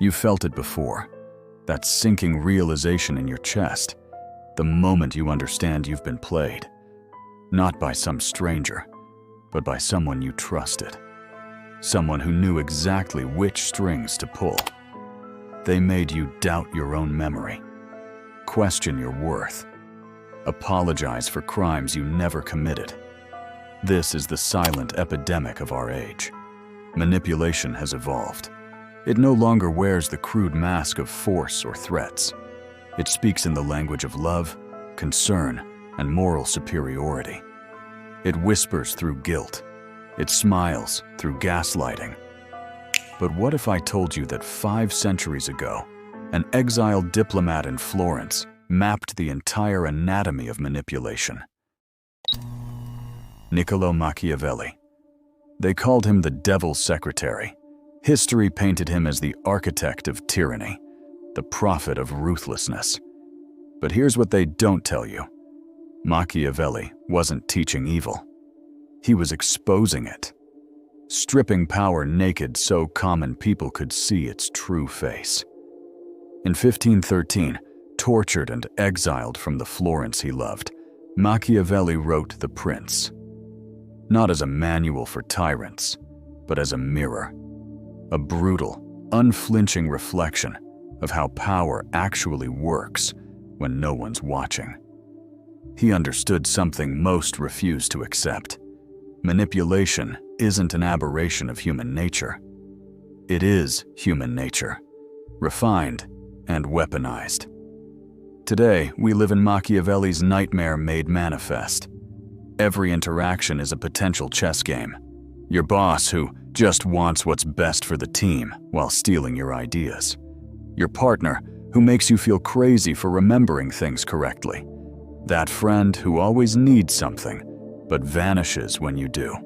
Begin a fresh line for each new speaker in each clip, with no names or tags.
You felt it before, that sinking realization in your chest, the moment you understand you've been played, not by some stranger, but by someone you trusted, someone who knew exactly which strings to pull. They made you doubt your own memory, question your worth, apologize for crimes you never committed. This is the silent epidemic of our age. Manipulation has evolved. It no longer wears the crude mask of force or threats. It speaks in the language of love, concern, and moral superiority. It whispers through guilt. It smiles through gaslighting. But what if I told you that 5 centuries ago, an exiled diplomat in Florence mapped the entire anatomy of manipulation? Niccolo Machiavelli. They called him the devil's secretary. History painted him as the architect of tyranny, the prophet of ruthlessness. But here's what they don't tell you. Machiavelli wasn't teaching evil. He was exposing it, stripping power naked so common people could see its true face. In 1513, tortured and exiled from the Florence he loved, Machiavelli wrote The Prince. Not as a manual for tyrants, but as a mirror. A brutal, unflinching reflection of how power actually works when no one's watching. He understood something most refuse to accept. Manipulation isn't an aberration of human nature. It is human nature, refined and weaponized. Today, we live in Machiavelli's nightmare made manifest. Every interaction is a potential chess game. Your boss who just wants what's best for the team while stealing your ideas. Your partner who makes you feel crazy for remembering things correctly. That friend who always needs something but vanishes when you do.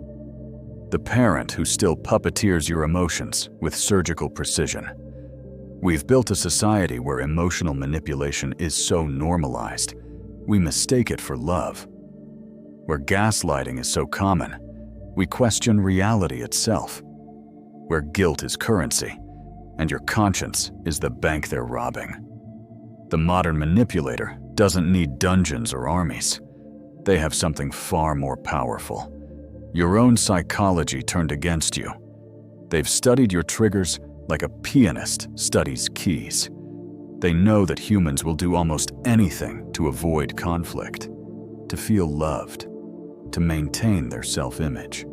The parent who still puppeteers your emotions with surgical precision. We've built a society where emotional manipulation is so normalized, we mistake it for love. Where gaslighting is so common, we question reality itself. Where guilt is currency, and your conscience is the bank they're robbing. The modern manipulator doesn't need dungeons or armies. They have something far more powerful. Your own psychology turned against you. They've studied your triggers like a pianist studies keys. They know that humans will do almost anything to avoid conflict, to feel loved, to maintain their self-image.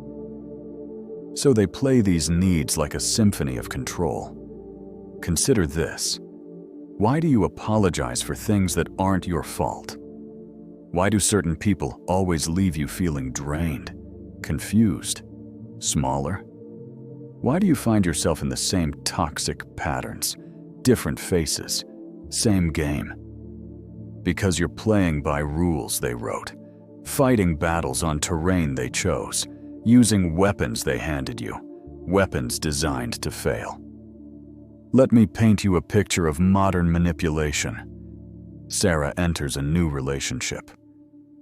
So they play these needs like a symphony of control. Consider this. Why do you apologize for things that aren't your fault? Why do certain people always leave you feeling drained, confused, smaller? Why do you find yourself in the same toxic patterns, different faces, same game? Because you're playing by rules they wrote, fighting battles on terrain they chose, using weapons they handed you, weapons designed to fail. Let me paint you a picture of modern manipulation. Sarah enters a new relationship.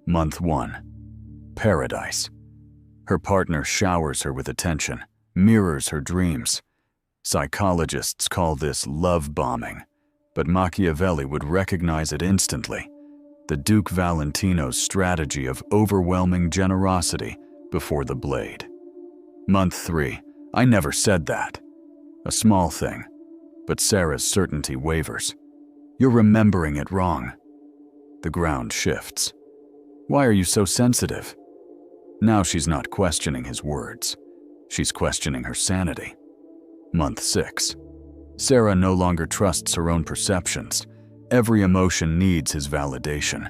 Month 1. Paradise. Her partner showers her with attention, mirrors her dreams. Psychologists call this love bombing, but Machiavelli would recognize it instantly. The Duke Valentino's strategy of overwhelming generosity before the blade. Month 3. I never said that. A small thing, but Sarah's certainty wavers. You're remembering it wrong. The ground shifts. Why are you so sensitive? Now she's not questioning his words. She's questioning her sanity. Month 6. Sarah no longer trusts her own perceptions. Every emotion needs his validation.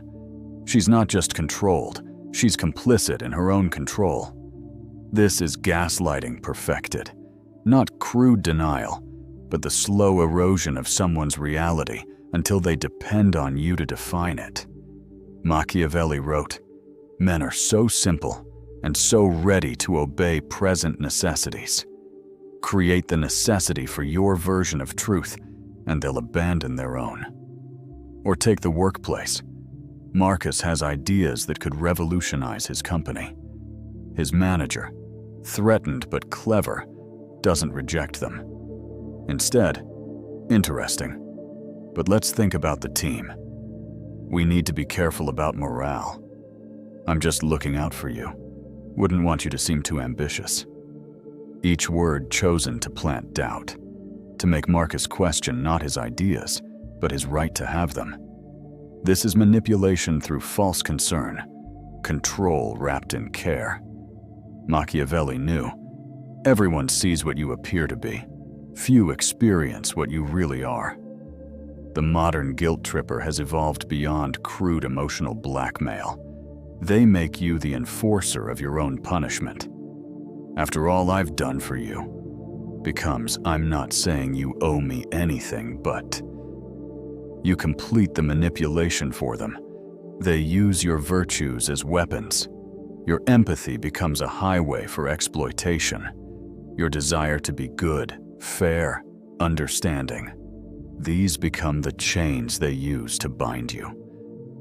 She's not just controlled, she's complicit in her own control. This is gaslighting perfected. Not crude denial, but the slow erosion of someone's reality until they depend on you to define it. Machiavelli wrote, "Men are so simple and so ready to obey present necessities. Create the necessity for your version of truth, and they'll abandon their own." Or take the workplace. Marcus has ideas that could revolutionize his company. His manager, threatened but clever, doesn't reject them. Instead, Interesting. But let's think about the team. We need to be careful about morale. I'm just looking out for you. Wouldn't want you to seem too ambitious. Each word chosen to plant doubt, to make Marcus question not his ideas, but his right to have them. This is manipulation through false concern, control wrapped in care. Machiavelli knew, everyone sees what you appear to be. Few experience what you really are. The modern guilt tripper has evolved beyond crude emotional blackmail. They make you the enforcer of your own punishment. After all I've done for you, becomes I'm not saying you owe me anything, but you complete the manipulation for them. They use your virtues as weapons. Your empathy becomes a highway for exploitation. Your desire to be good, fair, understanding. These become the chains they use to bind you.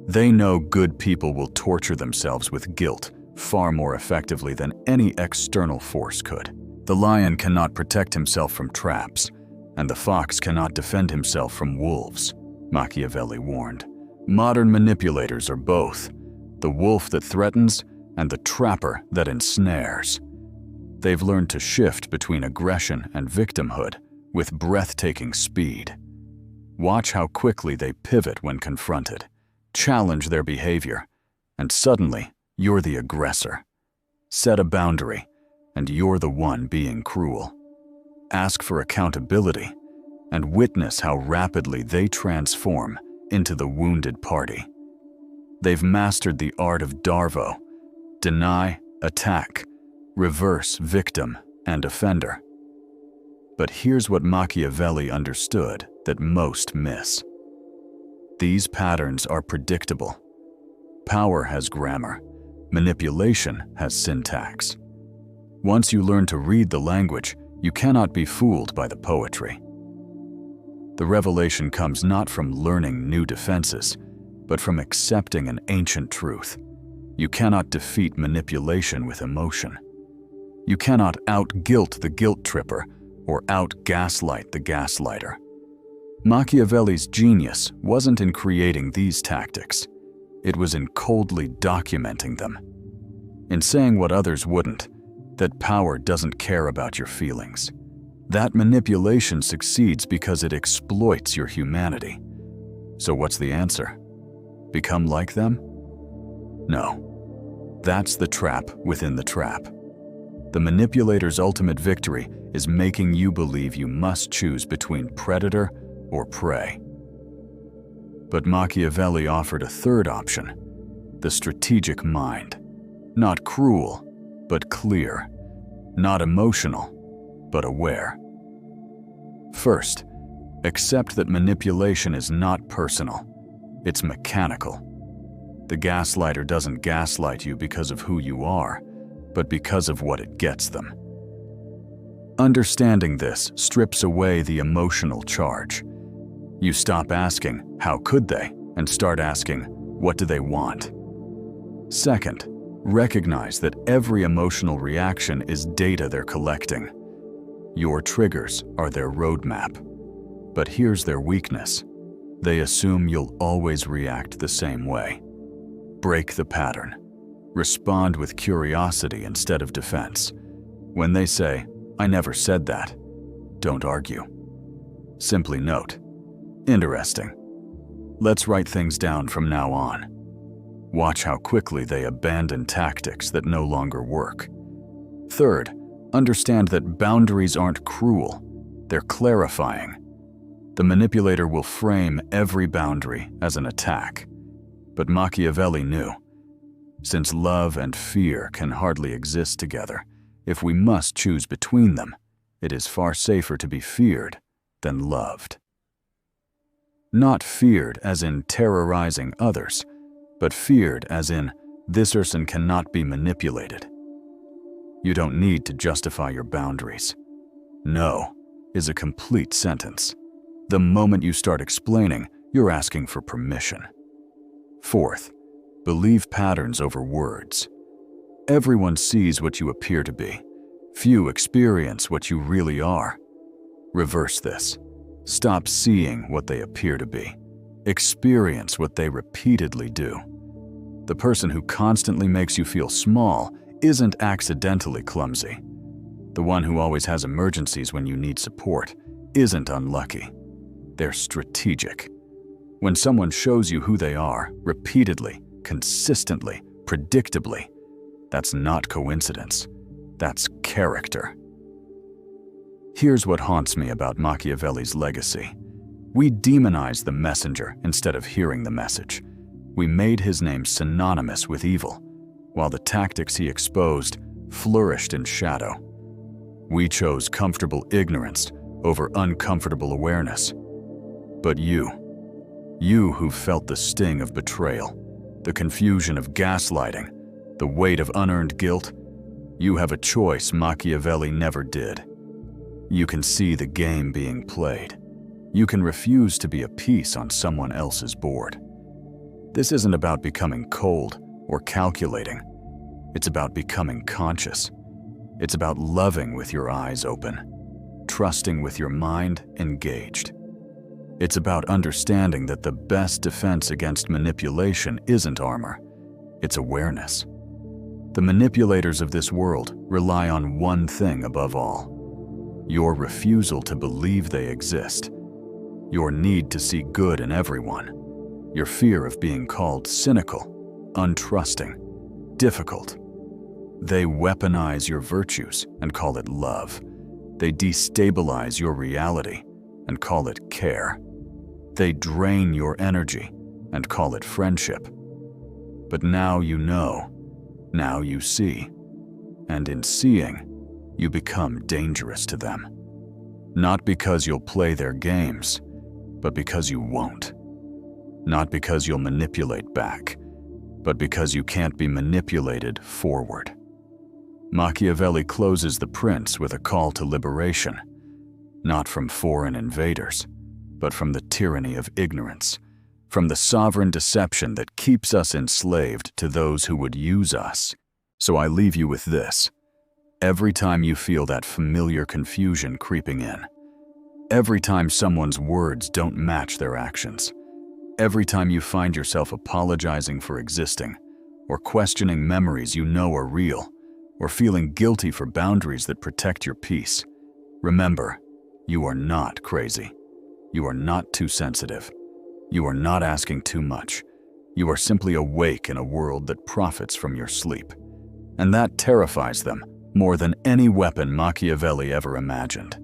They know good people will torture themselves with guilt far more effectively than any external force could. The lion cannot protect himself from traps, and the fox cannot defend himself from wolves, Machiavelli warned. Modern manipulators are both, the wolf that threatens and the trapper that ensnares. They've learned to shift between aggression and victimhood with breathtaking speed. Watch how quickly they pivot when confronted. Challenge their behavior, and suddenly you're the aggressor. Set a boundary, and you're the one being cruel. Ask for accountability, and witness how rapidly they transform into the wounded party. They've mastered the art of Darvo: deny, attack, reverse victim and offender. But here's what Machiavelli understood that most miss. These patterns are predictable. Power has grammar. Manipulation has syntax. Once you learn to read the language, you cannot be fooled by the poetry. The revelation comes not from learning new defenses, but from accepting an ancient truth. You cannot defeat manipulation with emotion. You cannot out-guilt the guilt tripper or out-gaslight the gaslighter. Machiavelli's genius wasn't in creating these tactics. It was in coldly documenting them. In saying what others wouldn't, that power doesn't care about your feelings. That manipulation succeeds because it exploits your humanity. So what's the answer? Become like them? No. That's the trap within the trap. The manipulator's ultimate victory is making you believe you must choose between predator or prey. But Machiavelli offered a third option: the strategic mind. Not cruel, but clear. Not emotional, but aware. First, accept that manipulation is not personal. It's mechanical. The gaslighter doesn't gaslight you because of who you are, but because of what it gets them. Understanding this strips away the emotional charge. You stop asking, how could they, and start asking, what do they want? Second, recognize that every emotional reaction is data they're collecting. Your triggers are their roadmap. But here's their weakness. They assume you'll always react the same way. Break the pattern. Respond with curiosity instead of defense. When they say, I never said that, don't argue. Simply note, interesting. Let's write things down from now on. Watch how quickly they abandon tactics that no longer work. Third, understand that boundaries aren't cruel, they're clarifying. The manipulator will frame every boundary as an attack. But Machiavelli knew, since love and fear can hardly exist together, if we must choose between them, it is far safer to be feared than loved. Not feared as in terrorizing others, but feared as in this person cannot be manipulated. You don't need to justify your boundaries. No is a complete sentence. The moment you start explaining, you're asking for permission. Fourth, believe patterns over words. Everyone sees what you appear to be. Few experience what you really are. Reverse this. Stop seeing what they appear to be. Experience what they repeatedly do. The person who constantly makes you feel small isn't accidentally clumsy. The one who always has emergencies when you need support isn't unlucky. They're strategic. When someone shows you who they are, repeatedly, consistently, predictably, that's not coincidence. That's character. Here's what haunts me about Machiavelli's legacy. We demonize the messenger instead of hearing the message. We made his name synonymous with evil, while the tactics he exposed flourished in shadow. We chose comfortable ignorance over uncomfortable awareness. But you who felt the sting of betrayal, the confusion of gaslighting, the weight of unearned guilt, you have a choice Machiavelli never did. You can see the game being played. You can refuse to be a piece on someone else's board. This isn't about becoming cold or calculating. It's about becoming conscious. It's about loving with your eyes open, trusting with your mind engaged. It's about understanding that the best defense against manipulation isn't armor, it's awareness. The manipulators of this world rely on one thing above all: your refusal to believe they exist, your need to see good in everyone, your fear of being called cynical, untrusting, difficult. They weaponize your virtues and call it love. They destabilize your reality and call it care. They drain your energy and call it friendship. But now you know, now you see, and in seeing, you become dangerous to them. Not because you'll play their games, but because you won't. Not because you'll manipulate back, but because you can't be manipulated forward. Machiavelli closes the prince with a call to liberation, not from foreign invaders, but from the tyranny of ignorance, from the sovereign deception that keeps us enslaved to those who would use us. So I leave you with this. Every time you feel that familiar confusion creeping in, every time someone's words don't match their actions, every time you find yourself apologizing for existing, or questioning memories you know are real, or feeling guilty for boundaries that protect your peace, remember, you are not crazy. You are not too sensitive. You are not asking too much. You are simply awake in a world that profits from your sleep. And that terrifies them more than any weapon Machiavelli ever imagined.